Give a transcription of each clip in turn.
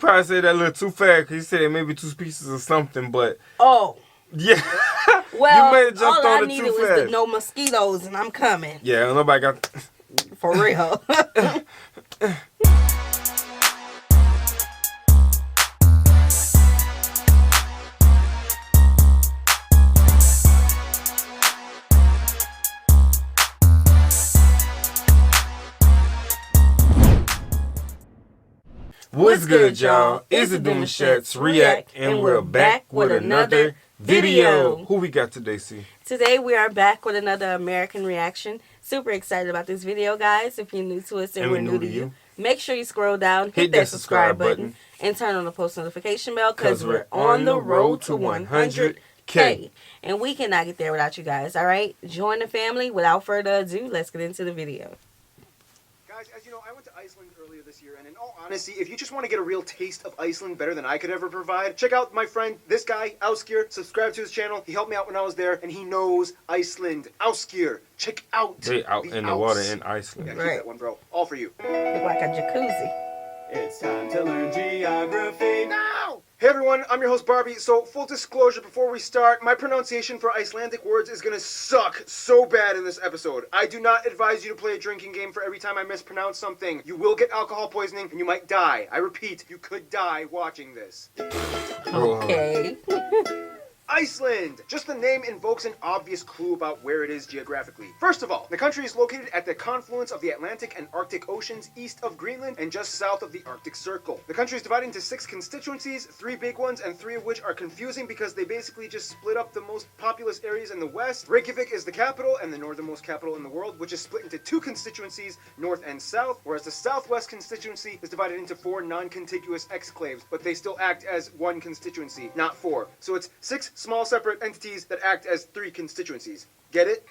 probably said that a little too fast because he said it may be two pieces or something, but... Oh. Yeah. Well, you may have jumped all on I it needed too was fast. the no mosquitoes, and I'm coming. Yeah, nobody got... For real. What's good, y'all? It's the Demouchets React, and we're back with another video. Who we got today, C? Today we are back with another American reaction. Super excited about this video, guys. If you're new to us and we're new to you, make sure you scroll down, hit that subscribe button, and turn on the post notification bell because we're on the road to 100K. And we cannot get there without you guys, all right? Join the family. Without further ado, let's get into the video. Guys, as you know, I went to Iceland earlier this year, and in all honesty, if you just want to get a real taste of Iceland better than I could ever provide, check out my friend, this guy, Ásgeir. Subscribe to his channel. He helped me out when I was there, and he knows Iceland. Ásgeir, check out They out in the water in Iceland. Yeah, keep that one, bro. All for you. Look like a jacuzzi. It's time to learn geography Now! Hey everyone, I'm your host Barbie. So, full disclosure before we start, my pronunciation for Icelandic words is gonna suck so bad in this episode. I do not advise you to play a drinking game for every time I mispronounce something. You will get alcohol poisoning and you might die. I repeat, you could die watching this. Okay. Iceland! Just the name invokes an obvious clue about where it is geographically. First of all, the country is located at the confluence of the Atlantic and Arctic Oceans east of Greenland and just south of the Arctic Circle. The country is divided into 6 constituencies, 3 big ones, and 3 of which are confusing because they basically just split up the most populous areas in the west. Reykjavik is the capital and the northernmost capital in the world, which is split into 2 constituencies, north and south, whereas the southwest constituency is divided into 4 non-contiguous exclaves, but they still act as 1 constituency, not 4. So it's 6 small separate entities that act as 3 constituencies. Get it?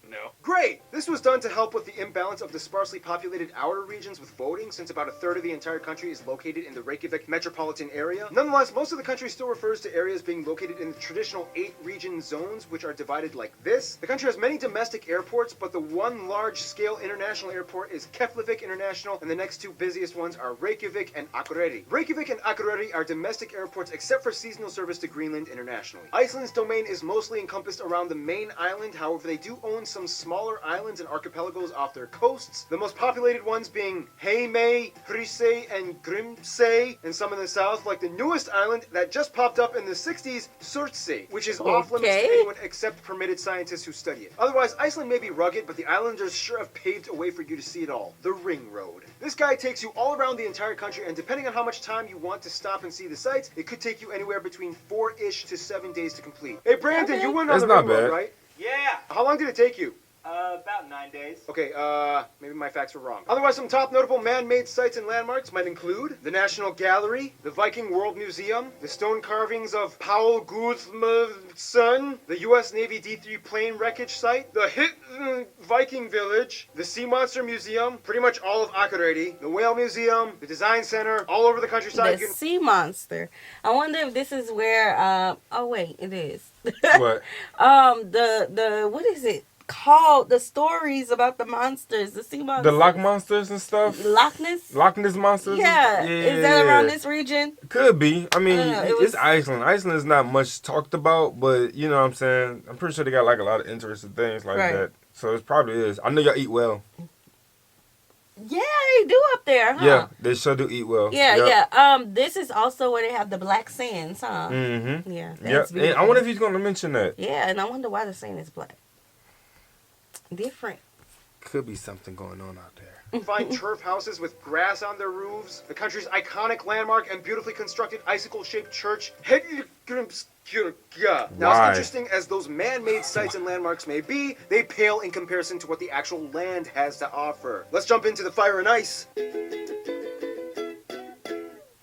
No. Great! This was done to help with the imbalance of the sparsely populated outer regions with voting, since about a third of the entire country is located in the Reykjavik metropolitan area. Nonetheless, most of the country still refers to areas being located in the traditional 8 region zones, which are divided like this. The country has many domestic airports, but the one large-scale international airport is Keflavik International, and the next 2 busiest ones are Reykjavik and Akureyri. Reykjavik and Akureyri are domestic airports except for seasonal service to Greenland internationally. Iceland's domain is mostly encompassed around the main island, however they do own some smaller islands and archipelagos off their coasts, the most populated ones being Heimaey, Hrísey, and Grímsey, and some in the south, like the newest island that just popped up in the 60s, Surtsey, which is off limits to anyone except permitted scientists who study it. Otherwise, Iceland may be rugged, but the islanders sure have paved a way for you to see it all. The Ring Road. This guide takes you all around the entire country, and depending on how much time you want to stop and see the sights, it could take you anywhere between 4-ish to 7 days to complete. Hey Brandon, you went on the Ring Road, right? Yeah. How long did it take you? About 9 days. Okay, maybe my facts were wrong. Otherwise, some top notable man-made sites and landmarks might include the National Gallery, the Viking World Museum, the stone carvings of Paul Guðmundsson, the U.S. Navy D-3 plane wreckage site, the Viking Village, the Sea Monster Museum, pretty much all of Akureyri, the Whale Museum, the Design Center, all over the countryside. The Sea Monster. I wonder if this is where, oh wait, it is. What? What is it called? The stories about the monsters, the sea monsters. The Loch Monsters and stuff? Loch Ness? Loch Ness Monsters? Yeah. Is that around this region? Could be. I mean, was... it's Iceland. Iceland is not much talked about, but you know what I'm saying? I'm pretty sure they got like a lot of interesting things like that. So it probably is. I know y'all eat well. Yeah, they do up there, huh? Yeah, they sure do eat well. Yeah, yeah. This is also where they have the black sands, huh? Mm-hmm. Yeah. Yeah. And I wonder if he's going to mention that. Yeah, and I wonder why the sand is black. Different. Could be something going on out there. Find turf houses with grass on their roofs, the country's iconic landmark and beautifully constructed icicle-shaped church, Now, as interesting as those man-made sites and landmarks may be, they pale in comparison to what the actual land has to offer. Let's jump into the fire and ice.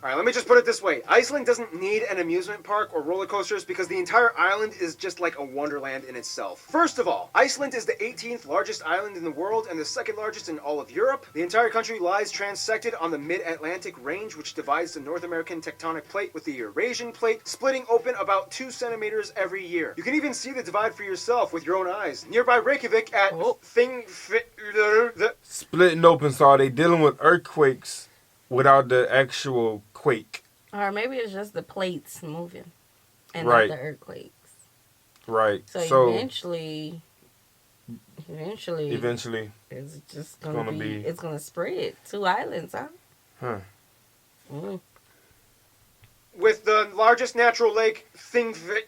Alright, let me just put it this way. Iceland doesn't need an amusement park or roller coasters because the entire island is just like a wonderland in itself. First of all, Iceland is the 18th largest island in the world and the 2nd largest in all of Europe. The entire country lies transected on the mid-Atlantic range, which divides the North American tectonic plate with the Eurasian plate, splitting open about 2 centimeters every year. You can even see the divide for yourself with your own eyes. Nearby Reykjavik at Splitting open, so are they dealing with earthquakes without the actual quake. Or maybe it's just the plates moving and Right. not the earthquakes. Right. So eventually, it's just gonna be it's gonna spread. 2 islands, huh? Huh. Mm. With the largest natural lake thing, the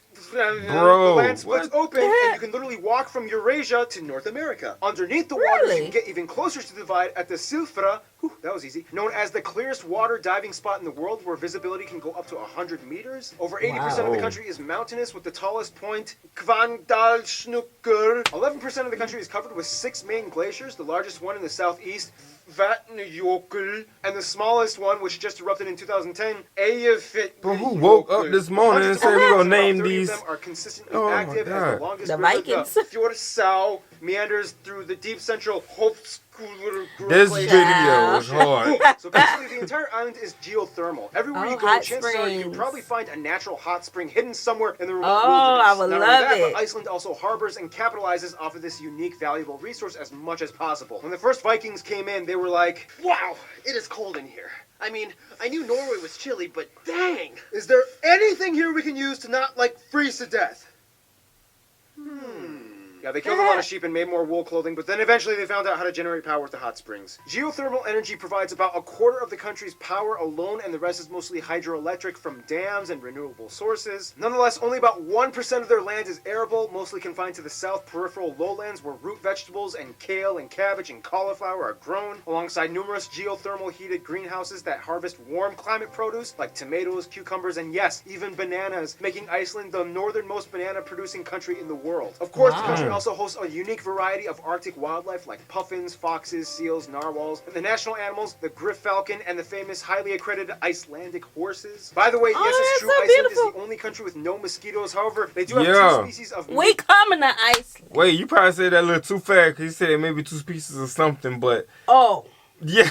Bro, land splits what? open, and you can literally walk from Eurasia to North America. Underneath the waters, you Really? can get even closer to the divide at the Silfra, that was easy, known as the clearest water diving spot in the world, where visibility can go up to 100 meters. Over 80% of the Wow. country is mountainous, with the tallest point, Kvandalshnukkur. 11% of the country is covered with 6 main glaciers, the largest one in the southeast, Vatnajökull, and the smallest one, which just erupted in 2010, Eyjafjallajökull. Bro, who woke up this morning and said we're gonna name these? Of them are consistently Oh my active as God. the longest The river, Vikings. the Fjorsá, meanders through the deep central Hofskulur This Glacier. video is hard. So basically, the entire island is geothermal. Everywhere Oh, you go, hot chances are you can springs. probably find a natural hot spring hidden somewhere in the remote Oh, wilderness. I would Not only love that, it. but Iceland also harbors and capitalizes off of this unique, valuable resource as much as possible. When the first Vikings came in, they were like, Wow, it is cold in here. I mean, I knew Norway was chilly, but dang! is there anything here we can use to not, freeze to death? Yeah, they killed a lot of sheep and made more wool clothing, but then eventually they found out how to generate power with the hot springs. Geothermal energy provides about a quarter of the country's power alone, and the rest is mostly hydroelectric from dams and renewable sources. Nonetheless, only about 1% of their land is arable, mostly confined to the south peripheral lowlands where root vegetables and kale and cabbage and cauliflower are grown, alongside numerous geothermal heated greenhouses that harvest warm climate produce like tomatoes, cucumbers, and yes, even bananas, making Iceland the northernmost banana producing country in the world. Of course, the country also hosts a unique variety of Arctic wildlife like puffins, foxes, seals, narwhals, and the national animals, the griff falcon, and the famous highly accredited Icelandic horses. By the way, yes, it's that's true, so Iceland beautiful. is the only country with no mosquitoes. However, they do have Yeah. 2 species of We coming to Iceland. Wait, you probably said that a little too fast because you said maybe 2 species or something, but Oh, yeah.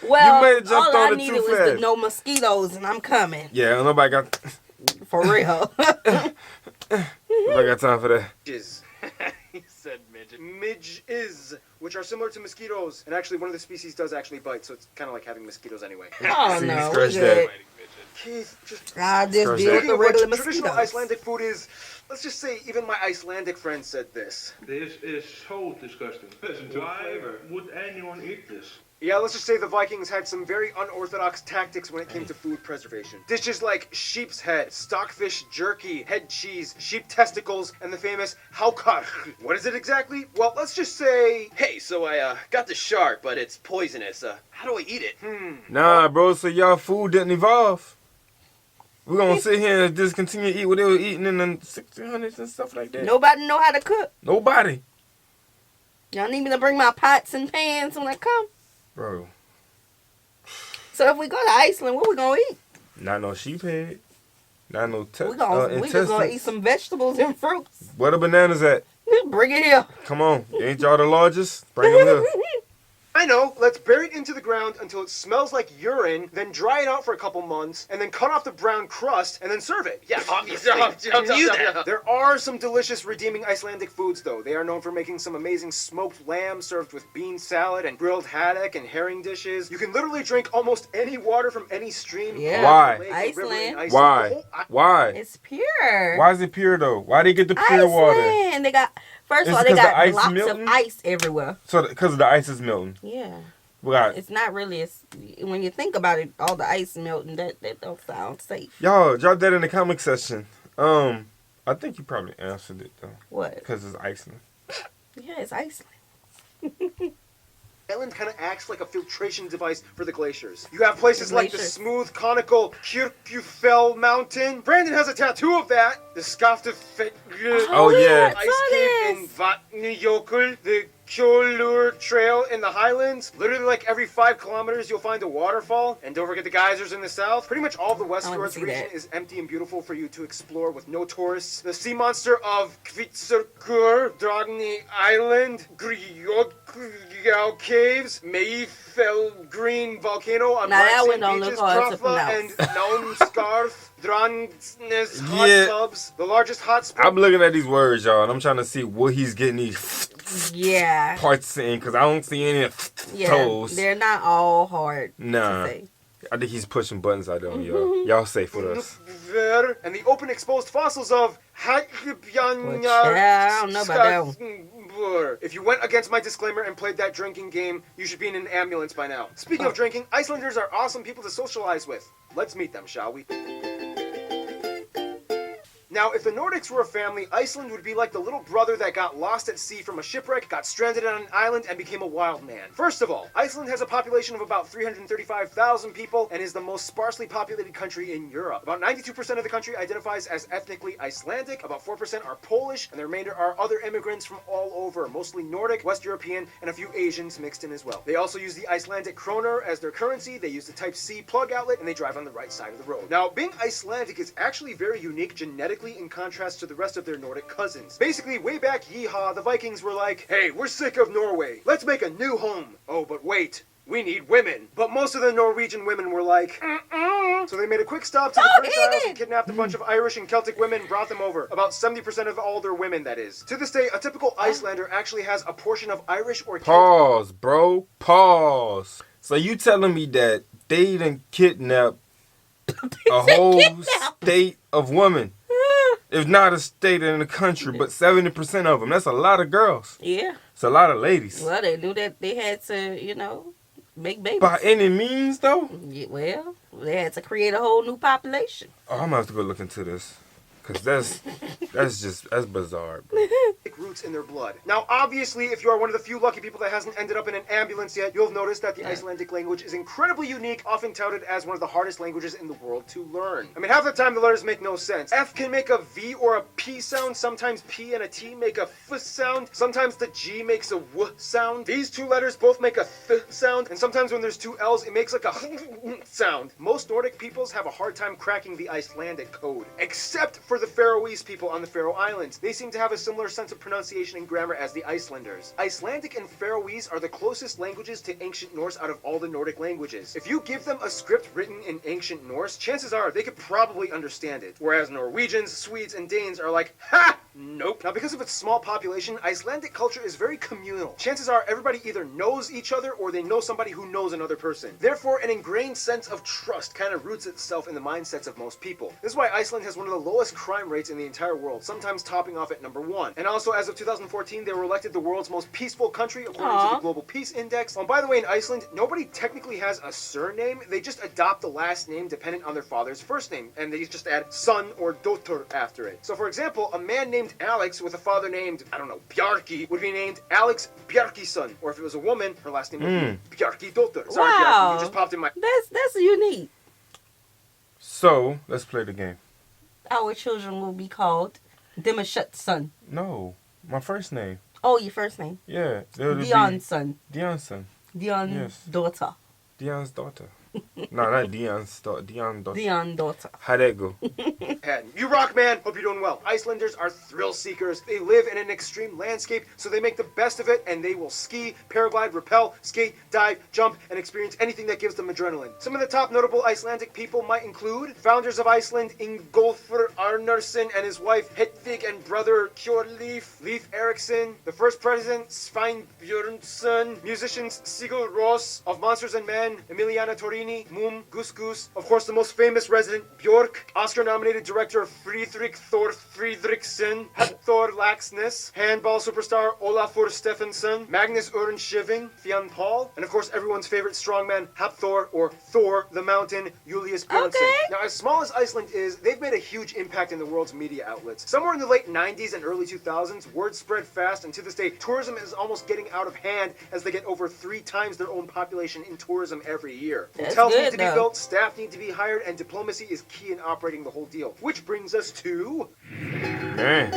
well, You may have jumped all I on it needed too was fast. to no mosquitoes, and I'm coming. Yeah, nobody got time for that. midges. He said midget. Midges, which are similar to mosquitoes. And actually, one of the species does actually bite, so it's kind of like having mosquitoes anyway. Oh, See, no, we scratch good. that. Keith, just... I'll just Scratch deal with that. the regular Traditional mosquitoes. Icelandic food is, let's just say, even my Icelandic friend said this. This is so disgusting. Why would anyone eat this? Yeah, let's just say the Vikings had some very unorthodox tactics when it came to food preservation. Dishes like sheep's head, stockfish jerky, head cheese, sheep testicles, and the famous haukar. What is it exactly? Well, let's just say... Hey, so I got the shark, but it's poisonous. How do I eat it? Nah, bro, so y'all food didn't evolve. We're gonna sit here and just continue to eat what they were eating in the 1600s and stuff like that. Nobody know how to cook. Nobody. Y'all need me to bring my pots and pans when I come. Bro, So if we go to Iceland, what we gonna eat? not no sheep head. Not no We just gonna intestines. eat some vegetables and fruits. Where the bananas at? Bring it here. Come on. Ain't y'all the largest? Bring them here. I know, let's bury it into the ground until it smells like urine, then dry it out for a couple months, and then cut off the brown crust, and then serve it. Yeah, obviously. I knew that. There are some delicious redeeming Icelandic foods, though. They are known for making some amazing smoked lamb served with bean salad and grilled haddock and herring dishes. You can literally drink almost any water from any stream. Yeah. Why? lake, or river in Iceland. Why? The whole- Why? It's pure. Why is it pure though? Why they get the pure water? Iceland. They got first of Is all it they 'cause the got ice blocks melting? of ice everywhere. So because the ice is melting. Yeah. We got It's not really. When you think about it, all the ice melting. That don't sound safe. y'all drop that in the comment section. I think you probably answered it though, What? because it's Iceland. Yeah, it's Iceland. Island kind of acts like a filtration device for the glaciers. You have places like the Glaciers. smooth, conical Kirkjufell Mountain. Brandon has a tattoo of that. The Skaftafell Oh, yeah. Ice Cave in Vatnajökull. The Kjolur Trail in the Highlands. Literally, like every 5 kilometers, you'll find a waterfall. And don't forget the geysers in the south. Pretty much all of the West I want to Fjords see region that. is empty and beautiful for you to explore with no tourists. The sea monster of Kvitserkur, Dragni Island, Grjótgjá Caves, Mayfell Green Volcano on Now that black one sand don't beaches, look hard to Krafla and Naumskarth, Drangsnes hot Yeah. tubs, the largest hot spring. I'm looking at these words, y'all, and I'm trying to see what he's getting these Yeah. parts in, because I don't see any Yeah. toes. They're not all hard Nah. to say. I think he's pushing buttons out there, y'all. Y'all safe with us. And the open exposed fossils of I don't know about that one. If you went against my disclaimer and played that drinking game, you should be in an ambulance by now. Speaking of drinking, Icelanders are awesome people to socialize with. Let's meet them, shall we? Now, if the Nordics were a family, Iceland would be like the little brother that got lost at sea from a shipwreck, got stranded on an island, and became a wild man. First of all, Iceland has a population of about 335,000 people and is the most sparsely populated country in Europe. About 92% of the country identifies as ethnically Icelandic, about 4% are Polish, and the remainder are other immigrants from all over, mostly Nordic, West European, and a few Asians mixed in as well. They also use the Icelandic kroner as their currency, they use the Type C plug outlet, and they drive on the right side of the road. Now, being Icelandic is actually very unique genetically in contrast to the rest of their Nordic cousins. Basically, way back yeehaw, the Vikings were like, hey, we're sick of Norway. Let's make a new home. Oh, but wait. We need women. But most of the Norwegian women were like, So they made a quick stop to the British Isles and kidnapped a bunch of Irish and Celtic women and brought them over. About 70% of all their women, that is. To this day, a typical Icelander actually has a portion of Irish or Celtic. Pause, bro. Pause. So you telling me that they done kidnapped a whole state of women? If not a state in the country, but 70% of them. That's a lot of girls. Yeah. It's a lot of ladies. Well, they knew that they had to, make babies. By any means, though? Yeah, well, they had to create a whole new population. Oh, I'm going to have to go look into this. Because that's bizarre, bro. Roots in their blood. Now, obviously, if you are one of the few lucky people that hasn't ended up in an ambulance yet, you'll have noticed that the Icelandic language is incredibly unique, often touted as one of the hardest languages in the world to learn. I mean, half the time the letters make no sense. F can make a V or a P sound, sometimes P and a T make a F sound, sometimes the G makes a W sound. These two letters both make a Th sound, and sometimes when there's two L's, it makes like a sound. Most Nordic peoples have a hard time cracking the Icelandic code, except for the Faroese people on the Faroe Islands. They seem to have a similar sense of pronunciation and grammar as the Icelanders. Icelandic and Faroese are the closest languages to ancient Norse out of all the Nordic languages. If you give them a script written in ancient Norse, chances are they could probably understand it. Whereas Norwegians, Swedes, and Danes are like, ha! Nope. Now, because of its small population, Icelandic culture is very communal. Chances are everybody either knows each other or they know somebody who knows another person. Therefore, an ingrained sense of trust kind of roots itself in the mindsets of most people. This is why Iceland has one of the lowest crime rates in the entire world, sometimes topping off at number 1. And also, as of 2014, they were elected the world's most peaceful country according to the Global Peace Index. And by the way, in Iceland, nobody technically has a surname. They just adopt the last name dependent on their father's first name, and they just add son or dotter after it. So, for example, a man named Alex with a father named, I don't know, Bjarki would be named Alex Bjarkison. Or if it was a woman, her last name would be Bjarki Dotter. Sorry, Wow. Bjarki, you just popped in my... That's unique. So, let's play the game. Our children will be called Demouchet's son. No, my first name. Oh, your first name? Yeah. Dion's son. Dion's son. Dion's Yes. daughter. Dion's daughter. No, not Dion's daughter. Dion's daughter. Dion's daughter. How'd that go? You rock, man. Hope you're doing well. Icelanders are thrill seekers. They live in an extreme landscape, so they make the best of it, and they will ski, paraglide, rappel, skate, dive, jump, and experience anything that gives them adrenaline. Some of the top notable Icelandic people might include founders of Iceland, Ingólfur Arnarsson and his wife Hedvig and brother Kjörleif, Leif Erikson, the first president Svein Björnsson, musicians Sigur Rós of Monsters and Men, Emiliana Torrini, Mum, Gus Gus, of course the most famous resident Björk, Oscar-nominated director Friedrich Thor Friedrichsen, Hector Laxness, handball superstar Olafur Stefansson, Magnus Örnskjöld, Fionn Paul, and of course everyone's favorite strongman Hapthor or Thor the Mountain, Julius Björnsson. Okay. Now, as small as Iceland is, they've made a huge impact in the world's media outlets. Somewhere in the late 90s and early 2000s, word spread fast, and to this day, tourism is almost getting out of hand as they get over 3 times their own population in tourism every year. That's Hotels good, need to be though. built, staff need to be hired, and diplomacy is key in operating the whole deal. Which brings us to... Man.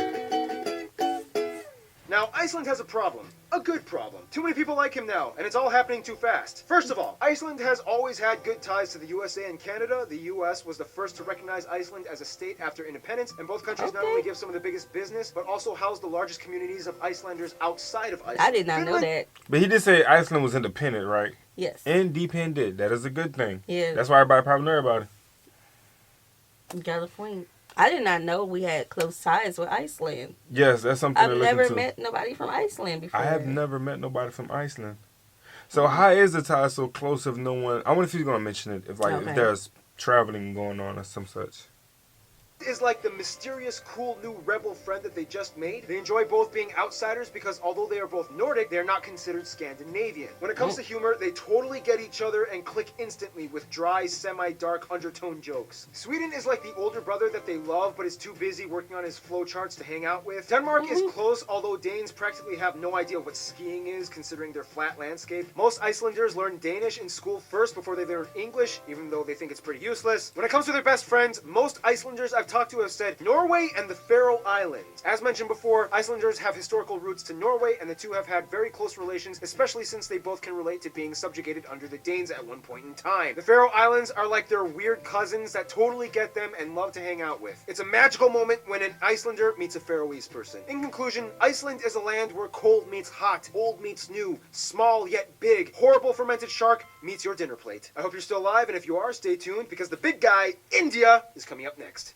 Now, Iceland has a problem. A good problem. Too many people like him now, and it's all happening too fast. First of all, Iceland has always had good ties to the USA and Canada. The US was the first to recognize Iceland as a state after independence, and both countries not only give some of the biggest business, but also house the largest communities of Icelanders outside of Iceland. I did not know that. But he did say Iceland was independent, right? Yes. Independent. That is a good thing. Yeah. That's why everybody probably know about it. You got a point. I did not know we had close ties with Iceland. Yes, that's something to I've look never into. met nobody from Iceland before. I have never met nobody from Iceland. So how is the tide so close if no one? I wonder if he's gonna mention it. If Okay. if there's traveling going on or some such. Is like the mysterious, cool new rebel friend that they just made. They enjoy both being outsiders because although they are both Nordic, they are not considered Scandinavian. When it comes to humor, they totally get each other and click instantly with dry, semi-dark undertone jokes. Sweden is like the older brother that they love but is too busy working on his flowcharts to hang out with. Denmark is close, although Danes practically have no idea what skiing is considering their flat landscape. Most Icelanders learn Danish in school first before they learn English, even though they think it's pretty useless. When it comes to their best friends, most Icelanders I've talked to have said Norway and the Faroe Islands. As mentioned before, Icelanders have historical roots to Norway, and the two have had very close relations, especially since they both can relate to being subjugated under the Danes at one point in time. The Faroe Islands are like their weird cousins that totally get them and love to hang out with. It's a magical moment when an Icelander meets a Faroese person. In conclusion, Iceland is a land where cold meets hot, old meets new, small yet big, horrible fermented shark meets your dinner plate. I hope you're still alive, and if you are, stay tuned, because the big guy, India, is coming up next.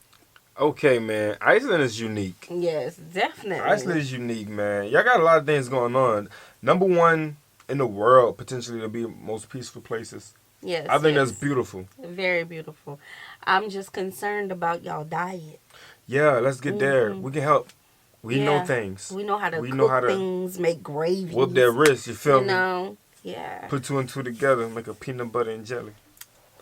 Okay, man. Iceland is unique. Yes, definitely. Iceland is unique, man. Y'all got a lot of things going on. Number one in the world, potentially, to be most peaceful places. Yes. I think that's beautiful. Very beautiful. I'm just concerned about y'all diet. Yeah, let's get there. We can help. We know things. We know how to cook things, make gravy. Whoop their wrist, you feel me? know? Yeah. Put two and two together, make a peanut butter and jelly.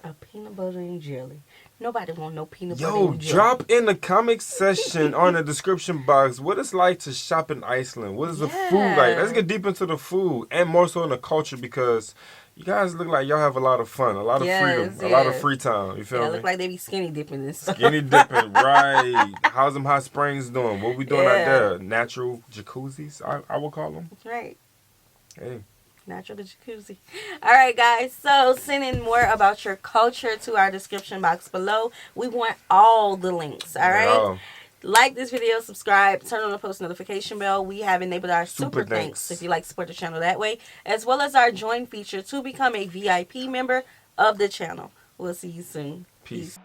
A peanut butter and jelly. Nobody want no peanut butter Yo, and jelly. drop in the comment section on the description box what it's like to shop in Iceland. What is the food like? Let's get deep into the food and more so in the culture because you guys look like y'all have a lot of fun, a lot of freedom, a lot of free time. You feel me? Look like they be skinny dipping and stuff. Skinny dipping, right. How's them hot springs doing? What we doing out there? Natural jacuzzis, I would call them. Right. Hey. Natural jacuzzi. All right, guys. So send in more about your culture to our description box below. We want all the links. All right. Yeah. Like this video, subscribe, turn on the post notification bell. We have enabled our super thanks if you like to support the channel that way, as well as our join feature to become a VIP member of the channel. We'll see you soon. Peace.